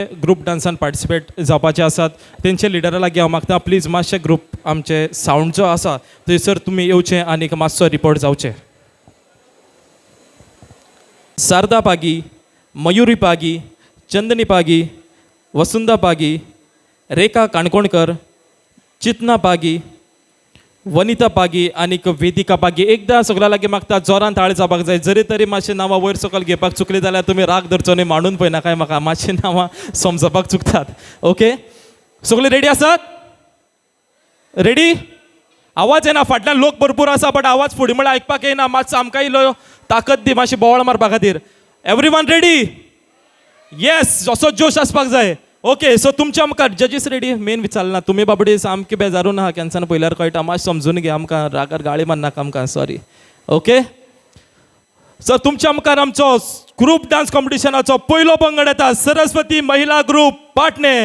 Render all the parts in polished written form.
Group डान्सान participate जावपाचे आसात तेंचे लिडरा लागीं हांव मागता प्लीज मातशे ग्रुप आमचे सावंड जो आसा थंयसर तुमी येवचें आनी मातसो रिपोर्ट जावचें. शारदा पागी, मयुरी पागी, चंदनी पागी, वसुंधा पागी, रेखा काणकोणकर, चितना पागी, वनिता पागी आनीक वेदिका पागी. एकदां सगळ्या लागीं मागता जोरान ताळे जावपाक जाय. जरी तरी मातशें नांवां वयर सकयल घेवपाक चुकली जाल्यार तुमी राग धरचो न्ही, मांडून पळयनाकाय म्हाका, मातशीं नांवां समजपाक चुकतात. ओके, सगळीं रेडी आसात? रेडी? आवाज येना, फाटल्यान लोक भरपूर आसा बट आवाज फुडें म्हळ्यार आयकपाक येना. मातसो आमकां इल्लो ताकद दी, मातशी बोवाळ मारपा खातीर. Everyone ready? येस, असो जोश आसपाक जाय. ओके, सो तुमचे आमकां जजीस रेडी? मेन विचारना तुमी बाबडी सामके बेजारून आहा केन्सान पयल्यार कळटा. मातशें समजून घे आमकां, रागार गाळी मारनाका आमकां, सॉरी. ओके, सो तुमच्या मुखार आमचो ग्रुप डान्स कॉम्पिटिशनाचो पयलो पंगड येता, सरस्वती महिला ग्रुप पाटणे.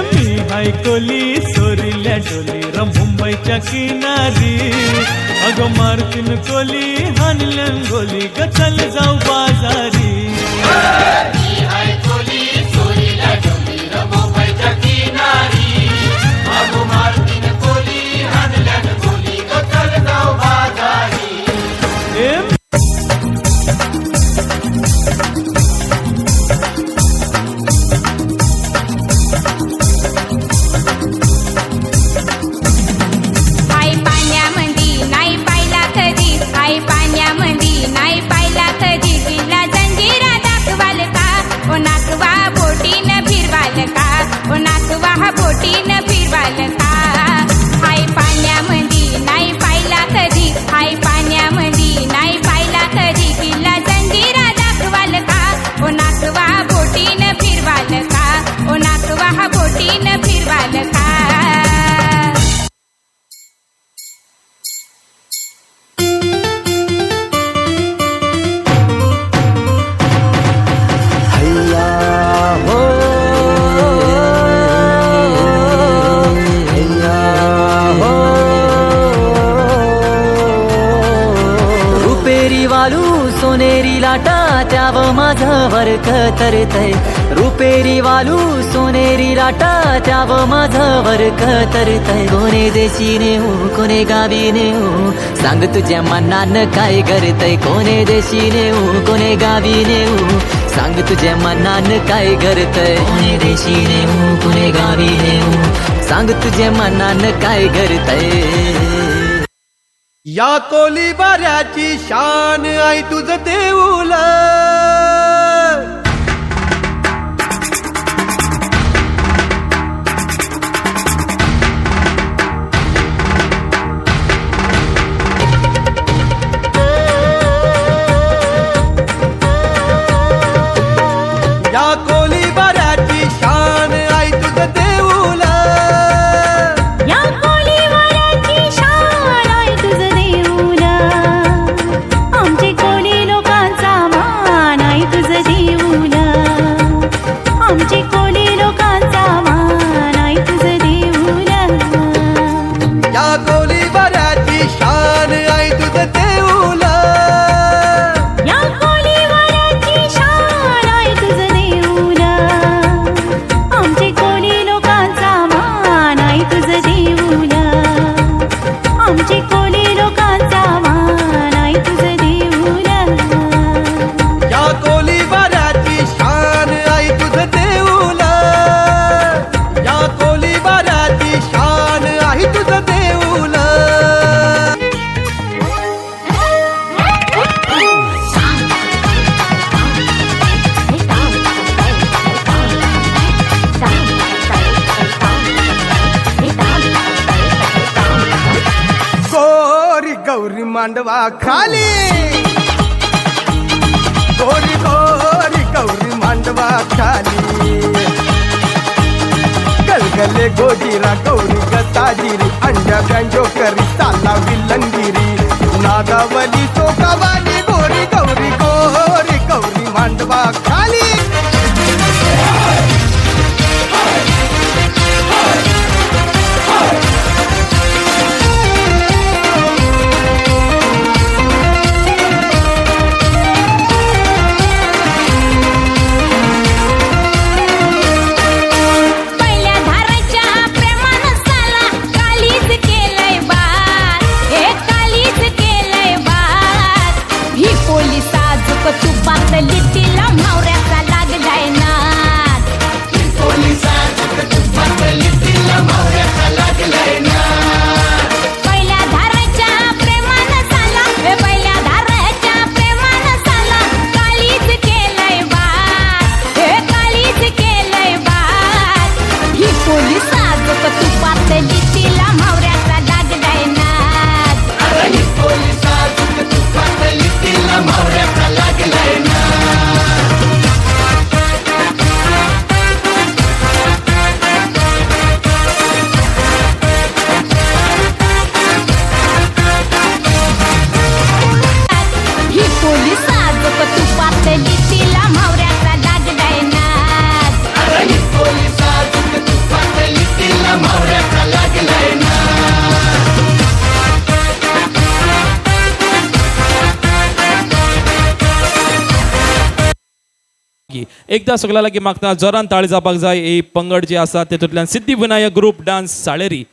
मी हायकोली सोरिल्या डोली र मुंबईच्या किनारी. अगं मारतीन कोली हानल्यान गोली ग चल जाऊ बाजारी. सोनेरी लाटा त्याव माझं वर्क तरतय. रुपेरी वालू सोनेरी लाटा त्याव माझं वर्क तरतय. कोणे देशीने हो कोणे गावीने हो सांग तुझ्या मनान काय करतय. कोणे देशीने हो कोणे गावीने हो सांग तुझ्या मनान काय करतय. कोणे देशीने हो कोणे गावीने हो सांग तुझ्या मनान काय करतय. या कोली बाऱ्याची शान आई तुझं देऊल. या कोली बाऱ्याची शान आई तुझं देऊल. आमचे कोली लोकांचा मान मांडवा खाली गोरी गोरी गौरी मांडवा खाली गलगले गोजीरा गौरी गताजिरी अंड्या बँजो करी चालला विलंगिरी नादावली चोकावाली गोरी गौरी गोरी गौरी मांडवा खाली लिटीला मावऱ्याचा लागलाय नाद पहिल्या धाराच्या प्रेमानं साला पहिल्या धाराच्या प्रेमानं साला काळीच केलंय बात हे काळीच केलंय बात ही पोलीस आजोक तुपात लिटीला मावऱ्याचा लागलाय नाद ही पोलीस आजोक तुपात लिटीला मावऱ्याचा लागलाय नाद ही पोलीस आजोक तुपात लिटीला मावऱ्याचा लागलाय नाद ही पोलीस आजोक तुपात लिटीला मावऱ्याचा लागलाय एकदा सगळ्या लागी मागता जोरान ताळी जावपाक जाय ही पंगड जी आसा तेतूंतल्यान सिद्धिविनायक ग्रुप डान्स साळेरी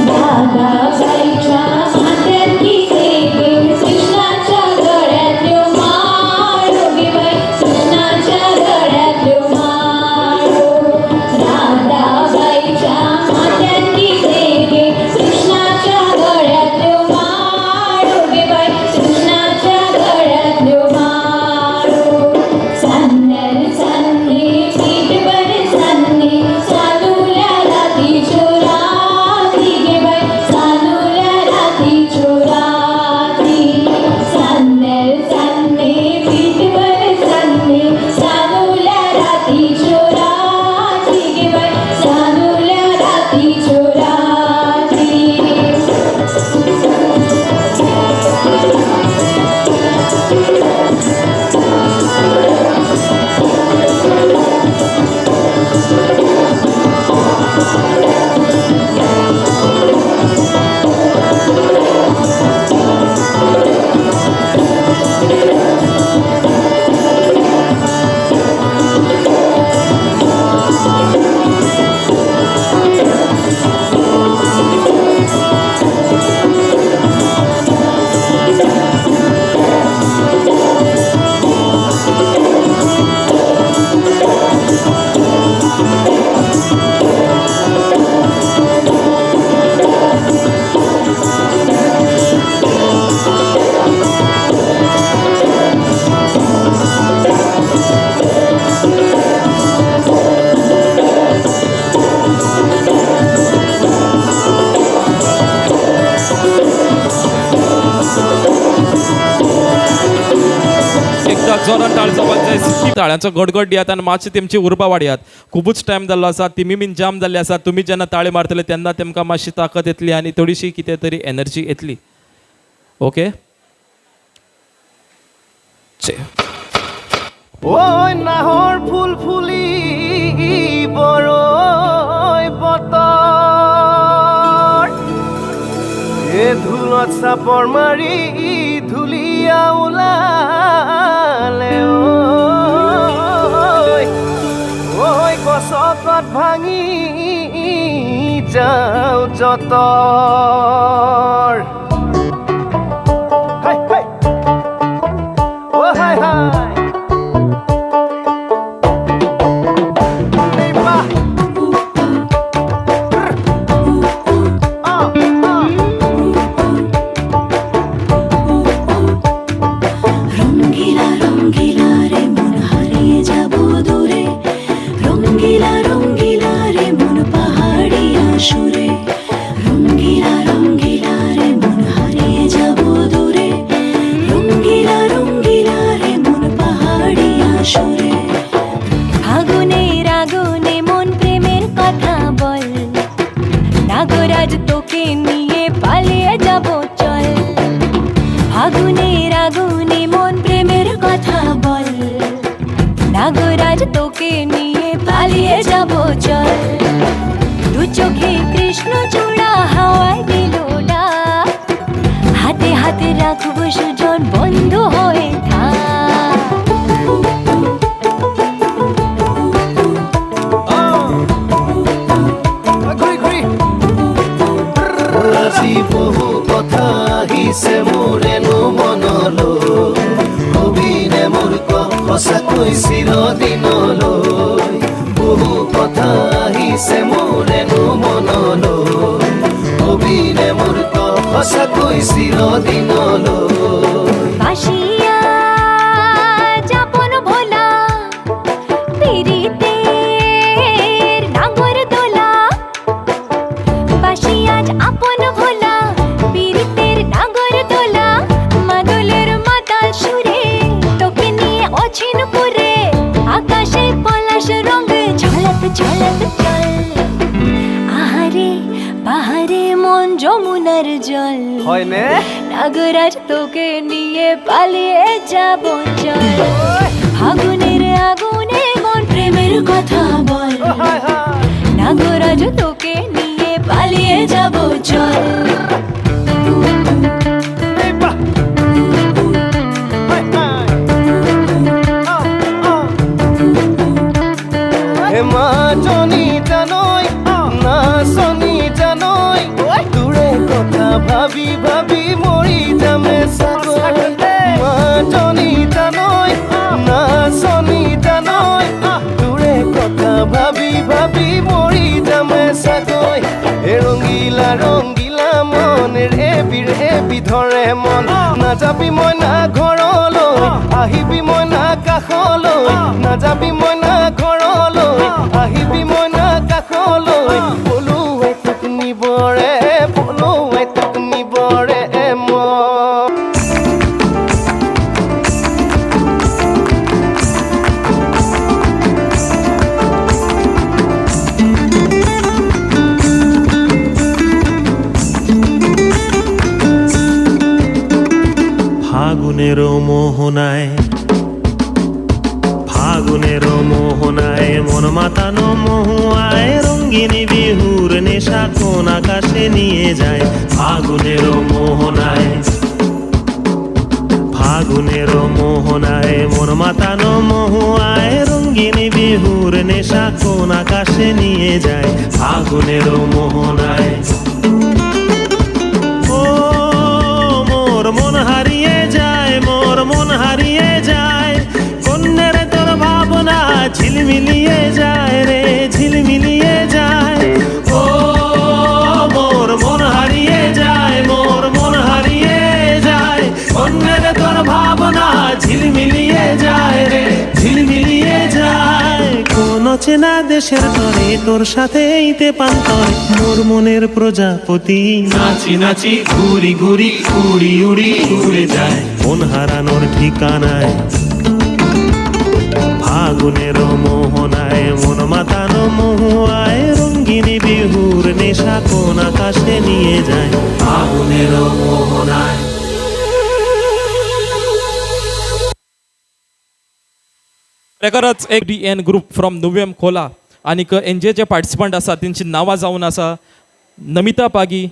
दादा बाईच्या जोरान टाळचो जाय ताळ्यांचो गडगड दियात आनी मातशी तेमची उर्बा वाडयात खूबच टायम जाल्लो आसा तिमी बीन जाम जाल्ले आसा तुमी जेन्ना ताळे मारतले तेन्ना तेमकां मातशी ताकद येतली आनी थोडीशी कितें तरी एनर्जी येतली ओके ওই নাহৰ ফুল ফুলি বৰৈ বতৰ এ ধুলত চাপৰ মাৰি ধুলীয়া ওলালে ঐ গছকত ভাঙি যাওঁ যতৰ হাই হাই অ হাই হাই রঙ্গিলা রঙ্গিলা রে মন হারিয়ে যাব দূরে রঙ্গিলা রঙ্গিলা রে মন পাহাড়িয়া সুরে রঙ্গিলা রঙ্গিলা রে মন হারিয়ে যাব দূরে রঙ্গিলা রঙ্গিলা রে মন পাহাড়িয়া সুরে আগুনের আগুনে মন প্রেমের কথা বল নাগরাজ তোকে নিয়ে পালিয়ে যাব চল আগুনের আগুনে মন প্রেমের কথা বল নাগরাজ তোকে নিয়ে পালিয়ে যাব চল দু চোখে কৃষ্ণ চূড়া হাওয়ায় দিল ডাক হাতে হাতে রাখবো সুজন বন্ধু হয়ে থাক আজি বহু কথা আহিছে মোৰেনো মনলৈ কবিনে মোৰ সঁচাকৈ চিৰদিনলৈ বহু কথা আহিছে মোৰেনো মনলৈ কবিনে মোৰ সঁচাকৈ চিৰদিনলৈ বাসিয়া যাপন ভোলা পিরিতের নাগর দোলা বাসিয়া আপন ভোলা পিরিতের নাগর দোলা মাদলের মাতাল সুরে তোকে নিয়ে অছিন পুরে আকাশে পলাশ রঙ ঝলক ঝলক চল আহারে বাহারে মন যমুনার জল হয়নে নাগরাজ তোকে নিয়ে পালিয়ে যাব চল আগুনের আগুনে মন প্রেমের কথা বল হাই হাই নাগরাজ তোকে নিয়ে পালিয়ে যাব চল এই বাহ হাই হাই হে মা জনি জানই না শনি জানই দূরে কথা ভাবি ভাবি মরি যামে সাগর মা জনি জানই না শনি জানই দূরে কথা ভাবি ভাবি মরি যামে সাগর হে রঙ্গিলা রঙ্গিলা মন ৰেবি ধৰে মন নাযাবি মই না ঘৰলৈ আহিবি মই না কাষলৈ নাযাবি মই না ঘৰলৈ আহিবি মই না কাষলৈ পলুৱাই তোক নিবৰে পলুৱাই তোক নিবৰে মই ফাগুনের মোহনায় ফাগুনের মোহনায় মন মাতানো মহুয়ায় রঙ্গিনী বিহুর নেশা কোন আকাশে নিয়ে যায় ফাগুনের মোহনায় ফাগুনের মোহনায় মন মাতানো মহুয়ায় রঙ্গিনী বিহুর নেশা কোন আকাশে নিয়ে যায় ফাগুনের মোহনায় ও মোর মন হারিয়ে যায় মোর মন হারিয়ে যায় কন্যের তোর ভাবনা ঝিলমিলিয়ে যায় রে ঝিলমিলিয়ে যায় ও মোর মন হারিয়ে যায় মোর মন হারিয়ে যায় কন্যের তোর ভাবনা ঝিলমিলিয়ে যায় রে ঝিলমিলিয়ে যায় কোন চেনা দেশের তরে তোর সাথে এইতে পান্তর মোর মনের প্রজাপতি নাচি নাচি ঘুরি ঘুরি উড়ি উড়ি উড়ে যায় মন হারানোর ঠিকানায় আগুনের মোহনায় মন মাতানো মহুয়ায় রঙ্গিনী বিহুর নেশা কোন আকাশে নিয়ে যায় আগুনের মোহনায়। प्रकाराच एक DN ग्रुप फ्रॉम नुवेम खोला आणि एनजे जे पार्टिसिपंट आसा तेंची नांवां जावन आसा नमिता पागी,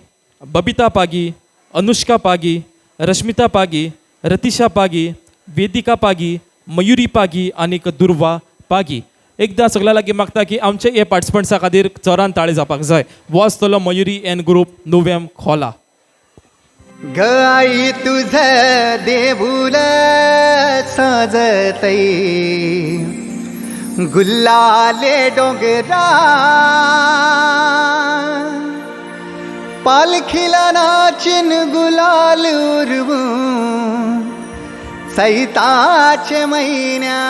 बबिता पागी, अनुष्का पागी, रश्मिता पागी, रतिशा पागी, वेदिका पागी, मयुरी पागी आणि दुर्वा पागी. एकदा सगळ्या लागीं मागता की आमचे हे पार्टिसिपंट्सा खातीर जोरान ताळे जावपाक जाय. वो आसतलो मयुरी एन ग्रुप नुवेम खोला. गाई तुझ देऊळ साजतई गुल्लाले डोंगरा पालखीला नाचिन गुलाल उरवू सैताचे महिन्या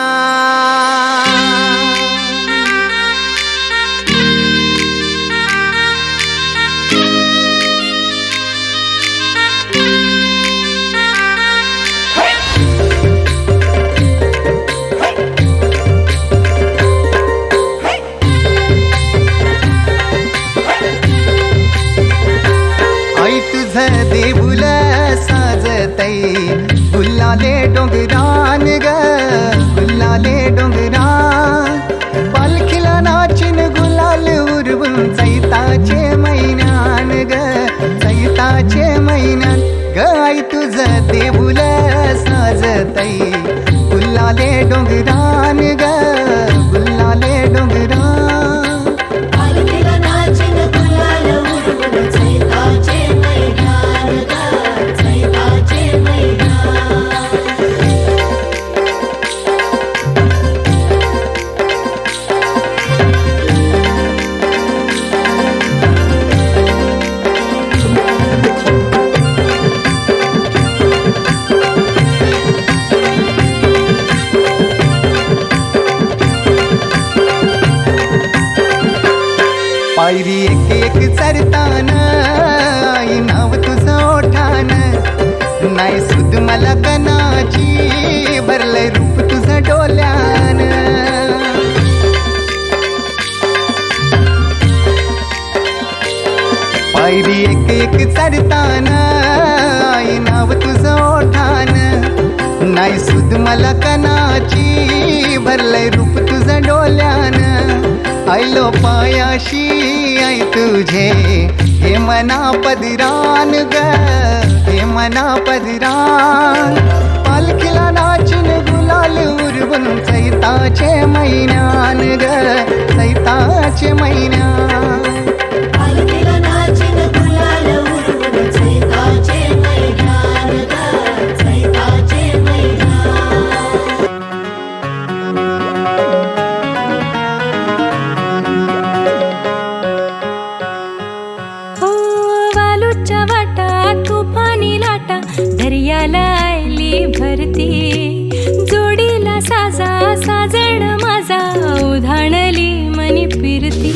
आई तुझ देऊळ साजतई गुल्लाले डोंगरान ग गुल्लाले डोंगरान पालखीला नाचिन गुलाल उरवून चैताचे महिन्यान ग चैताचे महिन्यान ग आई तुझ देऊळ साजतई गुल्लाले डोंगरान ग गुल्लाले डोंगरान पायरी एक एक चरताना आई नाव तुझं ओठान नाही सुद मला कनाची भरलंय रूप तुझं डोल्यान पायरी एक एक चरताना आई नाव तुझं ओठान नाही सुद मला कनाची भरलंय रूप तुझं डोल्यान आयलो पायाशी आई तुझे हे मना पदरान ग हे मना पदरान पालखीला नाचिन गुलाल उरवून चैताचे महिन्यान ग चैताचे महिन्यान दर्याला आयली भरती जोडीला साजा साजण माझा उधाणली मनी फिरती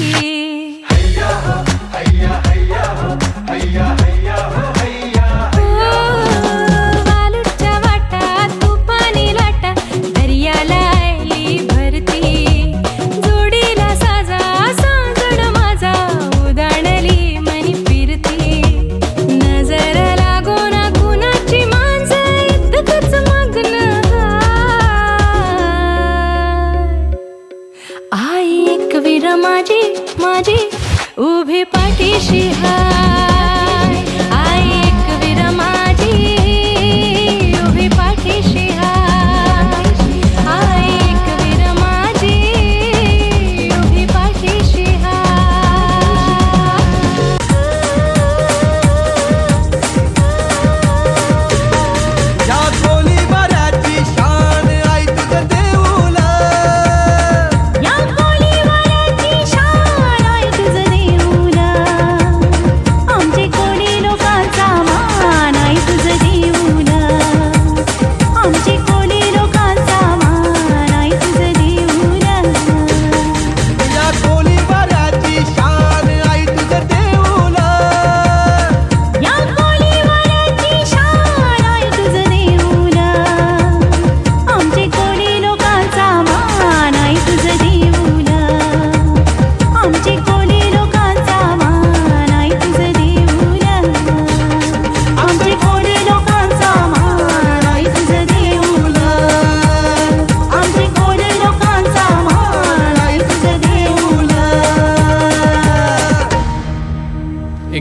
वालूच्या वाटा तुफानी लाटा दर्याला आयली भरती जोडीला साजा साजण माझा उधाणली मनी फिरती नजर लागो ना कुणाची मांज इतकंच मग्न आई एक वीर माझी माझी उभी पाठीशी हाय आई एक वीर माझी उभी पाठीशी हाय आई एक वीर माझी उभी पाठीशी हाय या गोळीबाराची शान आई तुझं देऊळ या गोळीबाराची शान आई तुझं देऊळ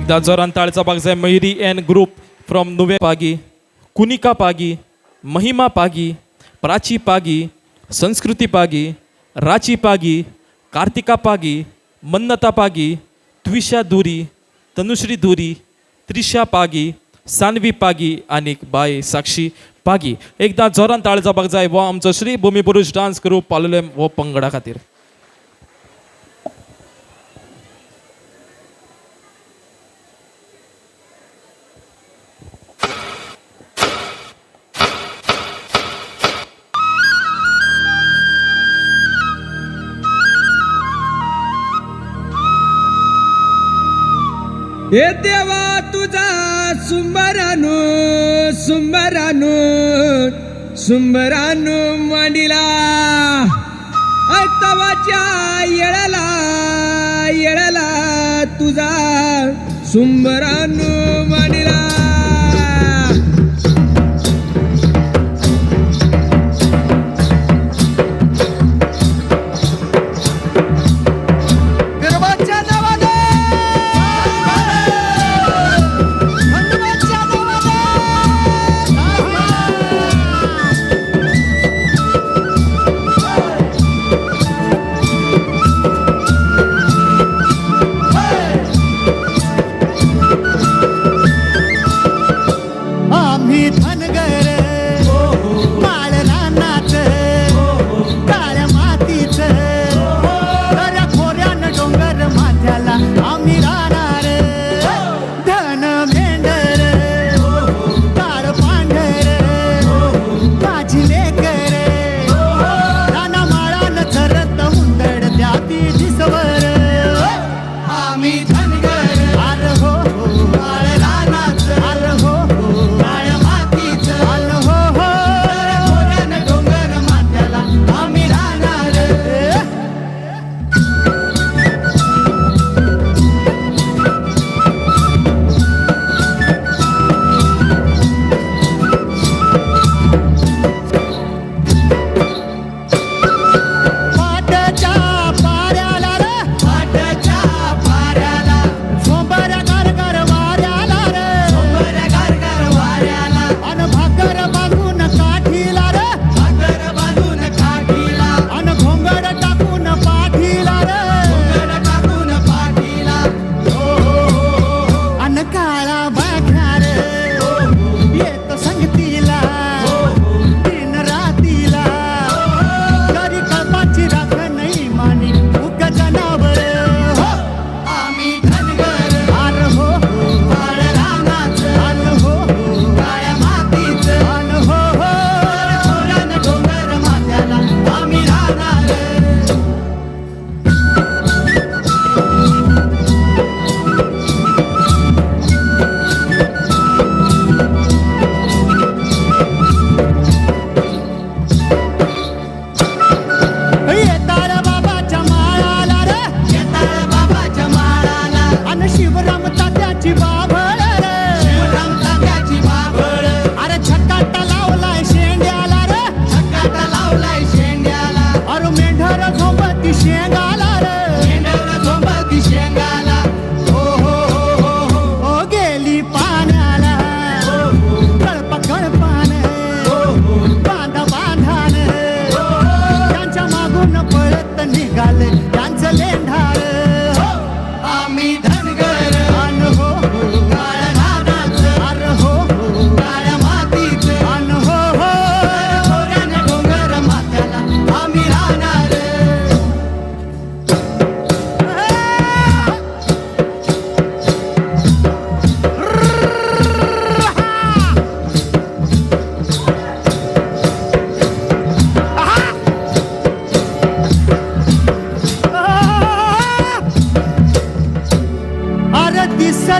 एकदा जोरान ताळचा पाग जाय Mayuri N group from नुवे Pagi, Kunika Pagi, महिमा पागी, प्राची पागी, संस्कृती पागी, राची पागी, कार्तिका पागी, मन्नता पागी, त्विषा दुरी, तनुश्री दुरी, त्रिशा पागी, सानवी पागी आणि बाय साक्षी पागी. एकदा जोरान ताळचा पाग जाय वो आमचो श्री भूमी पुरुष डान्स ग्रुप पालोले वो पंगडा खातीर. हे देवा तुझा सुंबरानू सुंबरानू सुंबरानू मांडिला तवाच्या येळाला येळाला तुझा सुंबरानू मांडिला.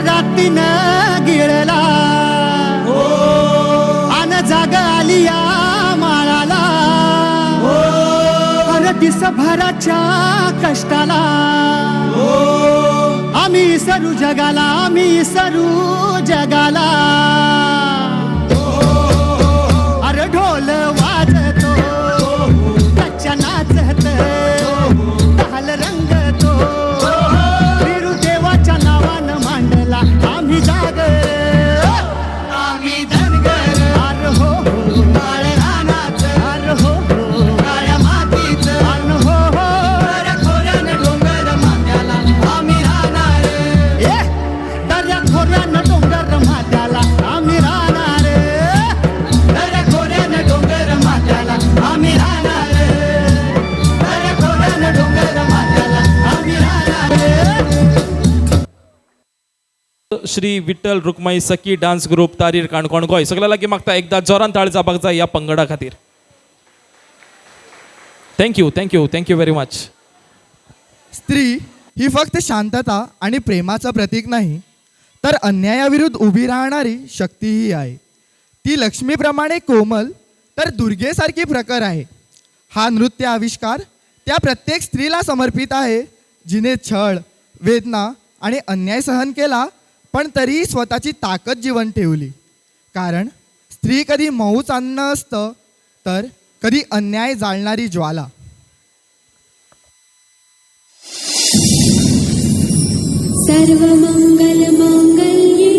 रातीनं गिळला अन जाग आली या माळाला अन दिसभराच्या कष्टाला आम्ही सरू जगाला आम्ही सरू जगाला अरे ढोल वाजतो कच्च्या नाचत ताल रंगतो देवाच्या नावानं मांडला श्री विठ्ठल रुक्माई सखी डान्स ग्रुप तारीर काणकोण गोंय. सगळ्या लागीं मागता एकदा जोरान ताळी जावपाक जाय ह्या पंगडा खातीर. Thank you very much. स्त्री ही फक्त शांतता आणि प्रेमाचं प्रतीक नाही, तर अन्यायाविरुद्ध उभी राहणारी शक्तीही आहे. ती लक्ष्मीप्रमाणे कोमल तर दुर्गेसारखी प्रखर आहे. हा नृत्य आविष्कार त्या प्रत्येक स्त्रीला समर्पित आहे जिने छळ, वेदना आणि अन्याय सहन केला, पण तरीही स्वतःची ताकद जीवन ठेवली. कारण स्त्री कधी मऊच अन्न असतं, तर कधी अन्याय जाळणारी ज्वाला. सर्वमंगल मांगल्ये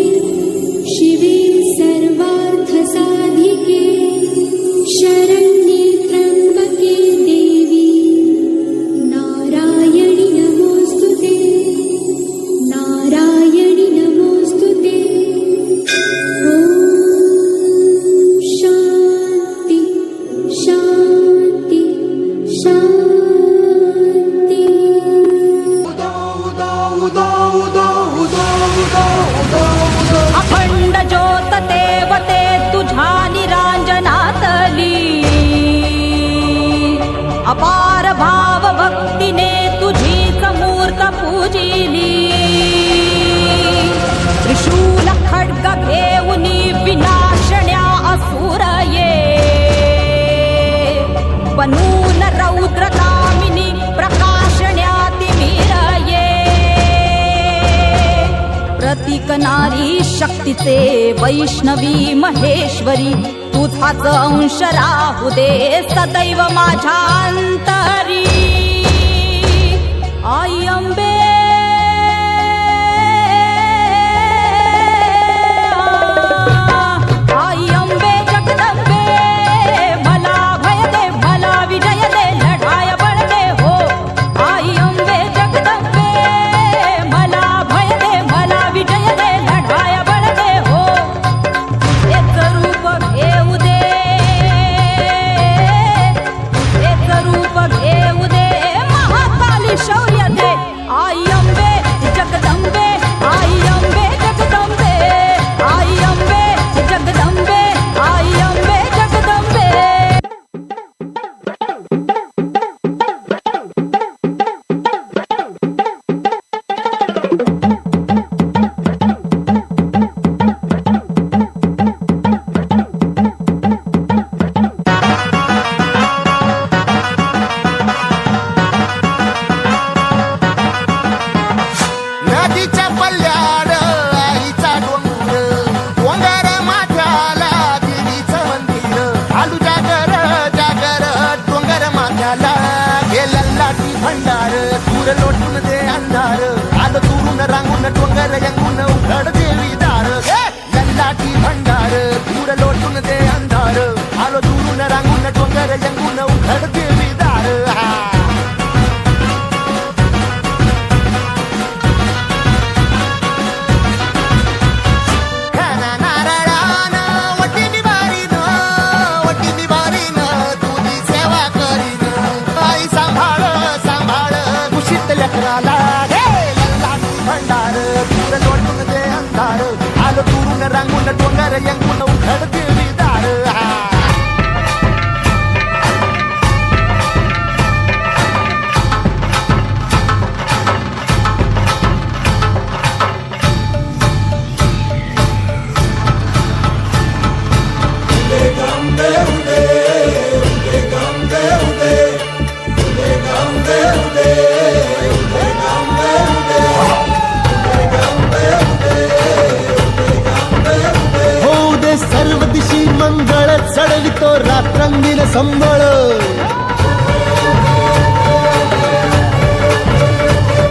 शिवे सर्वार्थसाधिके शरण्ये त्र्यंबके देवी नारायणी नमोस्तुते नारायणी नमोस्तुते. ओम शांती शांती शांती. अखंड ज्योत देवते तुझ्या निरांजनातली अपार भाव भक्तीने तुझीच मूर्त पूजिली. त्रिशूल खड्ग घेऊनी विनाशण्या असुर ये बनून रौद्रकामिनी प्रकाशण्या तिमिर ये. प्रतीक नारी शक्तीचे वैष्णवी महेश्वरी तुझाच अंश राहू दे सदैव माझ्या अंतरी. आई अंबे आई अंबे जगदंबे मला भय दे मला विजय दे लढाया बळ दे हो. आई अंबे जगदंबे मला भय दे मला विजय दे लढाया बळ दे हो. एक रूप घेऊ दे एक रूप घेऊ दे महाकाली शौर्य दे. आई अंबे जगदंबे आई अंबे जगदंबे आई अंबे जगदंबे आई अंबे जगदंबे. नदीच्या पल्ल्याड आईचा डोंगर डोंगर माथ्याला देवीचं मंदिर. आलू जागर जागर डोंगर माथ्याला गेला लाटी भंडार. दूर लोटून दे अंधार आलं दुरून रांगून डोंगर यंगून उघड देवी दार. लाटी भंडार दूर लोटून दे अंधार आलं दुरून रांगून डोंगर यंगून उघड देवी दार. रांगून डोंगर यंगून उघड देवी दार. सर्व दिशी मंगळ चढवितो रात्रंगीन संबळ.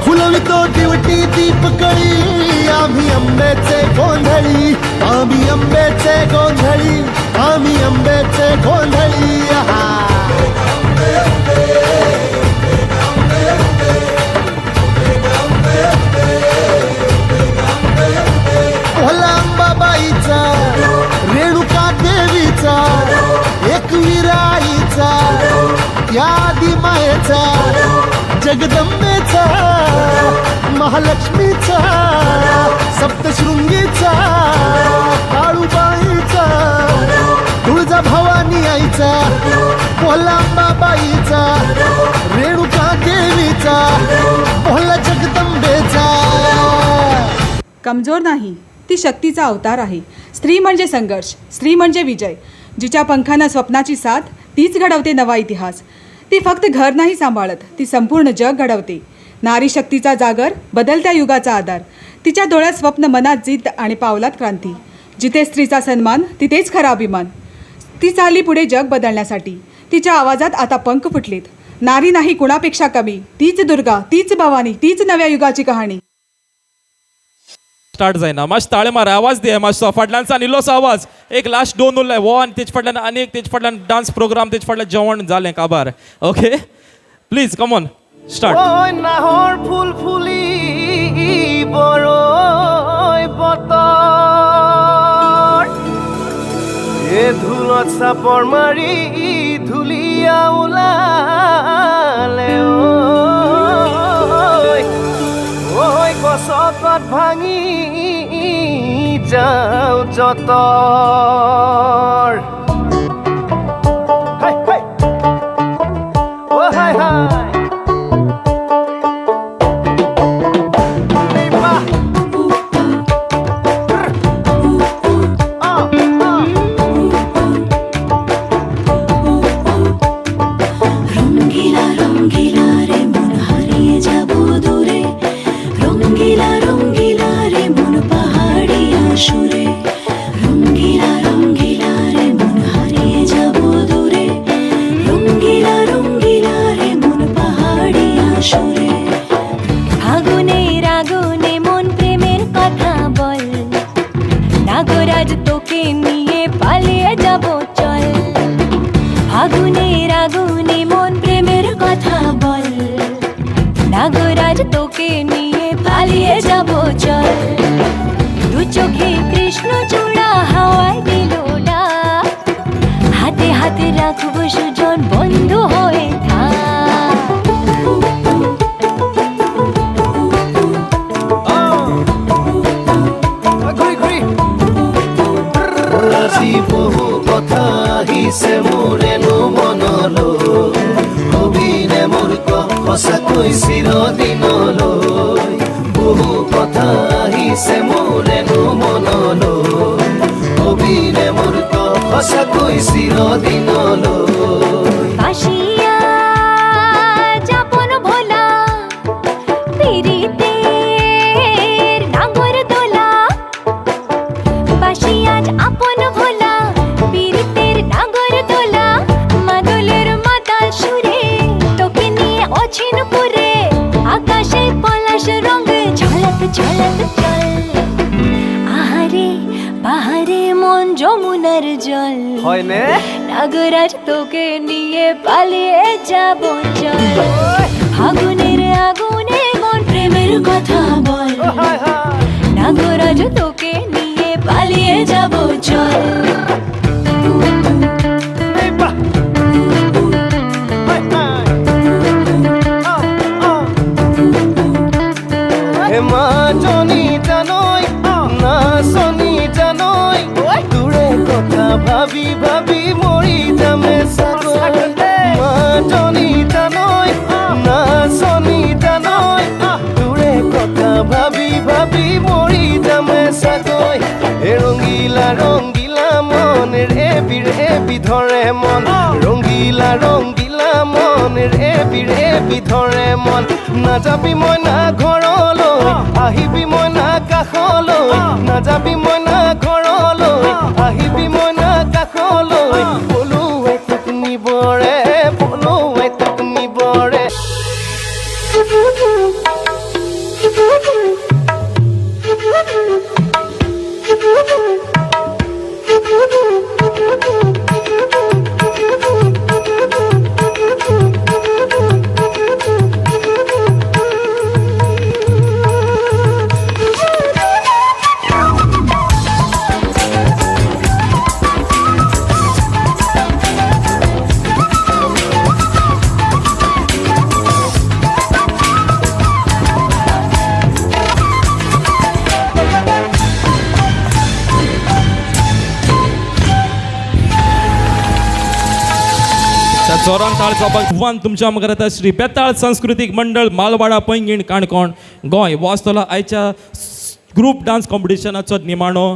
फुलवितो दिवटी दीपकळी आम्ही अंबेचे गोंधळी आम्ही अंबेचे गोंधळी आम्ही अंबेचे गोंधळी. भोलांबाबाईचा रेणुका देवीचा एकविराईचा या आदिमायेचा जगदंबेचा महालक्ष्मीचा सप्तशृंगीचा काळूबाईचा तुळजा भवानी आईचा कोलांबाबाईचा रेणुका देवीचा भोला जगदंबेचा. कमजोर नाही, ती शक्तीचा अवतार आहे. स्त्री म्हणजे संघर्ष, स्त्री म्हणजे विजय. जिच्या पंखांना स्वप्नाची साथ, तीच घडवते नवा इतिहास. ती फक्त घर नाही सांभाळत, ती संपूर्ण जग घडवते. नारी शक्तीचा जागर, बदलत्या युगाचा आधार. तिच्या डोळ्यात स्वप्न, मनात जिद्द आणि पावलात क्रांती. जिथे स्त्रीचा सन्मान तिथेच खरा अभिमान. ती चालली पुढे जग बदलण्यासाठी. तिच्या आवाजात आता पंख फुटलेत. नारी नाही कुणापेक्षा कमी, तीच दुर्गा, तीच भवानी, तीच नव्या युगाची कहाणी. स्टार्ट जायना मातशें ताळे मार, आवाज दे मातसो. फाटल्यानसान इल्लोसो आवाज. एक लास्ट 2 उरलाय वो आनी तेज फाटल्यान आनी एक, तेज फाटल्यान डान्स प्रोग्राम, तेज फाटल्यान जेवण जालें काबार. Okay please come on start. ওই নাহৰ ফুল ফুলি বৰৈ বতৰ এ ধুলত চাপৰ মাৰি ধুলীয়া ওলালে ঐ গছকত ভাঙি যাওঁ যতৰ. হাই হাই অ হাই হাই নাগরাজ তোকে নিয়ে পালিয়ে যাব চল. দু চোখে কৃষ্ণ চূড়া হাওয়ায় দিল ডাক. হাতে হাতে রাখবো সুজন বন্ধু হয়ে থাক. আজি বহু কথা আহিছে মোৰেনো মনলৈ কবিনে মোৰ সঁচাকৈ চিৰদিনলৈ. বহু কথা আহিছে মোৰেনো মনলৈ কবিনে মোৰ সঁচাকৈ চিৰদিনলৈ. বাসিয়া যাপন ভোলা পিরিতের নাগর দোলা. বাসিয়া আপন ভোলা পিরিতের নাগর দোলা. মাদলের মাতাল সুরে তোকে নিয়ে অছিন পুরে. আকাশে পলাশ রঙ ঝলক ঝলক চল. আহারে বাহারে মন যমুনার জল. হয়নে নাগরাজ তোকে নিয়ে পালিয়ে যাব চল. আগুনের আগুনে মন প্রেমের কথা বল. নাগরাজ তোকে নিয়ে পালিয়ে যাব চল. মা জনি জানই না শনি জানই দূরে কথা ভাবি ভাবি মরি যামে সাগর. মা জনি জানই না শনি জানই দূরে কথা ভাবি ভাবি মরি যামে সাগর. এ রঙ্গিলা রঙ্গিলা মন রে বিধরে মন. রঙ্গিলা রঙ্গিলা মন রে বিধৰে মন. নাযাবি মই না ঘৰলৈ, আহিবি মই না কাষলৈ. নাযাবি মই না ঘৰলৈ, আহিবি মই না কাষলৈ. পলুৱে তোক নিবৰে, পলুৱে তোক নিবৰে. जोरान ताळ चोपाक भुवन तुमच्या मुखार येता श्री बेताळ सांस्कृतिक मंडळ मालवाडा पैंगीण काणकोण गोंय हो आसतलो आयच्या ग्रुप डान्स कॉम्पिटिशनाचो निमाणो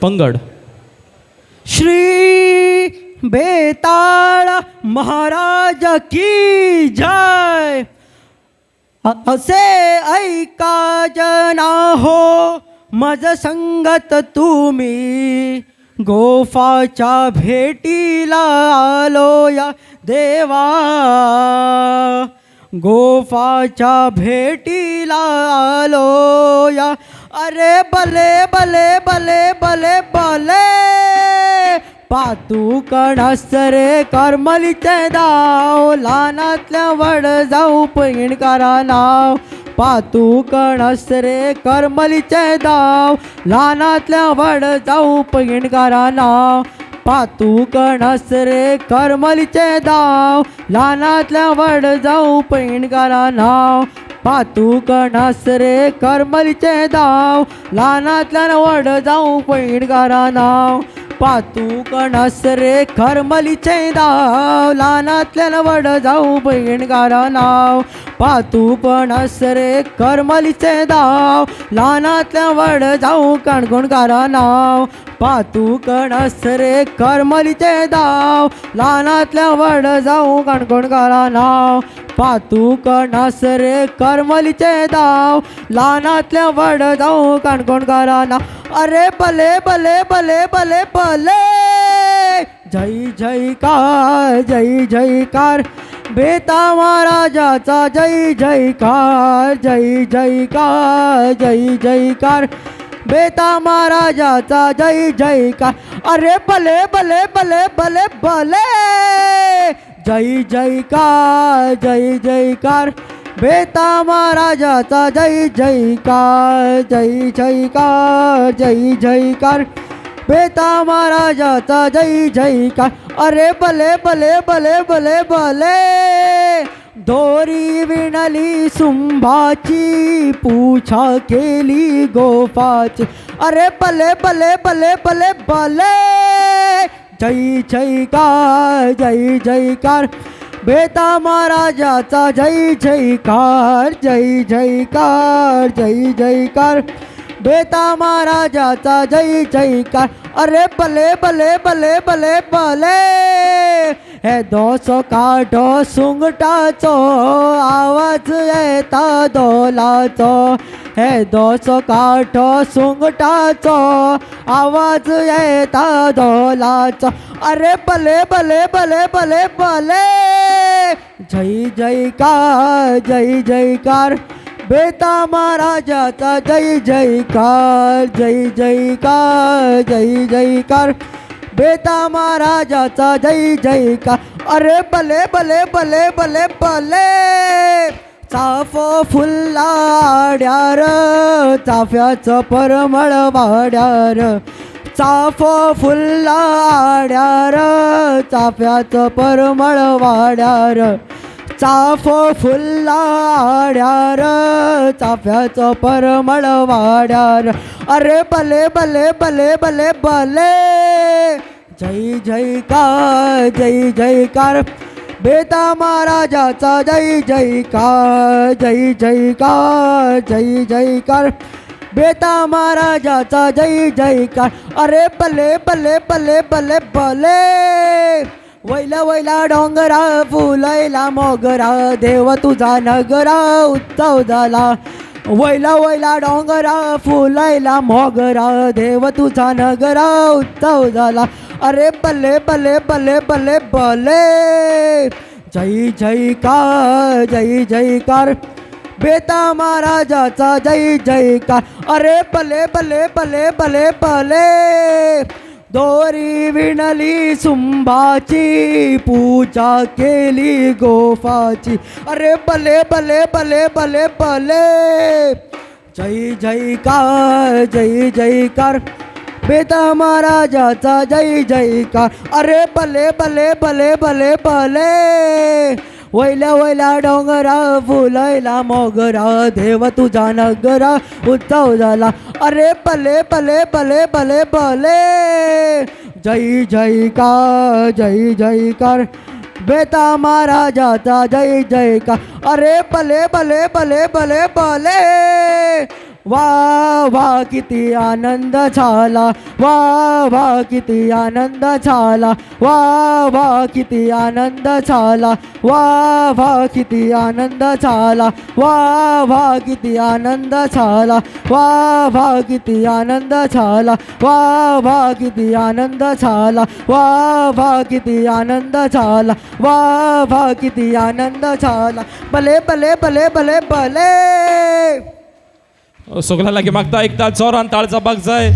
पंगड. श्री बेताळ महाराज की जय. असे ऐका जना हो मज संगत तुम्ही गोफाच्या भेटीला आलो या देवा. गोफाच्या भेटीला आलो या. अरे बले बले बले बले बले पातू कणस रे करमलीचे दाव लहानातल्या वड जाऊ पैणकारा नाव. पातू कणस रे करमलीचे दाव लहानातल्या वड जाऊ पैणकारा नाव. पातू कणस रे करमलीचे दाव लहानातल्या वड जाऊ पैणकारा नाव. पातू कणस रे करमलीचे दाव लहानातल्या वड जाऊ पैणकारा नाव. पातू कणस रे करमलीचे दाव लहानातल्या वड जाऊ पैणकारा नाव. पातू कणस रे करमलीचे दाव लहानातल्या वड जाऊ काणकोणकारा नाव. पातू कणस रे करमलीचे दाव लहानातल्या वड जाऊ काणकोणकारा नाव. पातू कणस रे करमलीचे दाव लहानातल्या वड जाऊ काणकोणकारा नाव. अरे भले भले भले भले भले जय जयकार जय जयकार बेता महाराजाचा जय जयकार जय जयकार जय जयकार बेता महाराजाचा जय जयकार. अरे भले भले भले भले भले जय जयकार जय जयकार बेता महाराजाचा जय जयकार जय जयकार जय जयकार बेता महाराजाचा जय जयकार. अरे भले भले भले भले भले दोरी विणली सुंभाची पूछा केली गोफाची. अरे भले भले भले भले भले जय जयकार जय जयकार बेता महाराजाचा जय जयकार जय जयकार जय जयकार बेता महाराजाचा जय जयकार. अरे भले भले भले भले भले हे दोसो काढो सुंगटाचो आवाज येता दोलाचो. हे दोसो काढो सुंगटाचो आवाज येता दोलाचो. अरे भले भले भले भले भले जय जयकार जय जयकार बेता महाराजाचा जय जयकार जय जयकार जय जयकार बेता महाराजाचा जय जयकार. अरे भले भले भले भले भले चाफो फुल्लाड्यार चाफ्याचं परमळ वाड्यार. चाफो फुल्लाड्यार चाफ्याचं परमळ वाड्यार. चाफो फुल्लाड्यार चाफ्याचं परमळ वाड्यार. अरे भले भले भले भले भले जय जयकार जय जयकार बेता महाराजाचा जय जयकार जय जयकार जय जयकार बेता महाराजाचा जय जयकार. अरे भले भले भले भले भले वैला वैला डोंगरा फुलैला मोगरा देव तुझा नगरा उत्सव झाला. वैला वैला डोंगरा फुलैला मोगरा देव तुझा नगरा उत्सव झाला. अरे भले भले भले भले भले जय जयकार जय जयकार बेता महाराजाचा जय जयकार. अरे भले भले भले भले भले दोरी विणली सुंभाची पूजा केली गोफाची. अरे भले भले भले भले भले जय जयकार जय जयकार बेता महाराजाचा जय जयकार. अरे भले भले भले भले भले वैल्या वैल्या डोंगरा फुलैला मोगरा देव तुझा नगरा उत्सव झाला. अरे भले भले भले भले भले जय जयकार जय जयकार बेता महाराजाचा जय जयकार अरे भले भले भले भले भले वा वा किती आनंद झाला वा वा किती आनंद झाला वा वा किती आनंद झाला वा वा किती आनंद झाला वा वा किती आनंद झाला वा वा किती आनंद झाला वा वा किती आनंद झाला वा वा किती आनंद झाला वा वा किती आनंद झाला भले भले भले भले भले सगळ्या लागे मागता एक ताल जोरान ताळचा बाग जाय